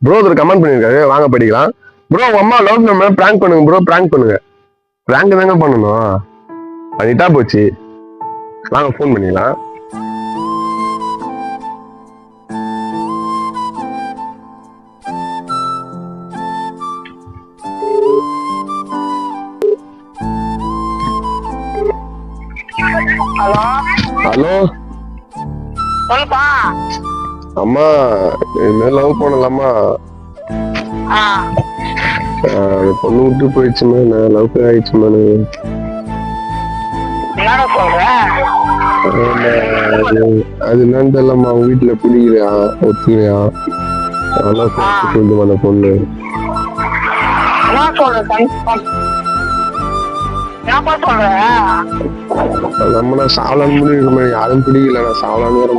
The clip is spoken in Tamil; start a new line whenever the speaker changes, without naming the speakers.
ப்ரோ ஒரு கமெண்ட் பண்ணிருக்காரு, வாங்க படிக்கலாம். ப்ரோ உங்க அம்மா லவ் நம்ம பிராங்க் பண்ணுங்க ப்ரோ, பிராங்க் பண்ணுங்க. பிராங்க் தாங்க பண்ணணும், பண்ணிட்டா போச்சு. வாங்க ஃபோன் பண்ணிக்கலாம்.
ஹலோ
ஹலோ
சொல்லுப்பா.
அம்மா, என்ன லவ் பண்ணலாமா? பொண்ணு விட்டு போயிடுச்சுமா, நான் லவ் ஆயிடுச்சுமா.
என்னடா சொல்ற?
அது என்னன்னு தெரியலம்மா, அவங்க வீட்டுல பிடிக்கிறியா ஒத்துக்கிறியா, நல்லா சொல்லிட்டு அந்த பொண்ணு.
என்ன சொல்ற? என்னப்பா சொல்ற?
நம்ம நான் சாவலான்னு முடிவு, யாரும் பிடிக்கல, நான் சாவலான்னு வர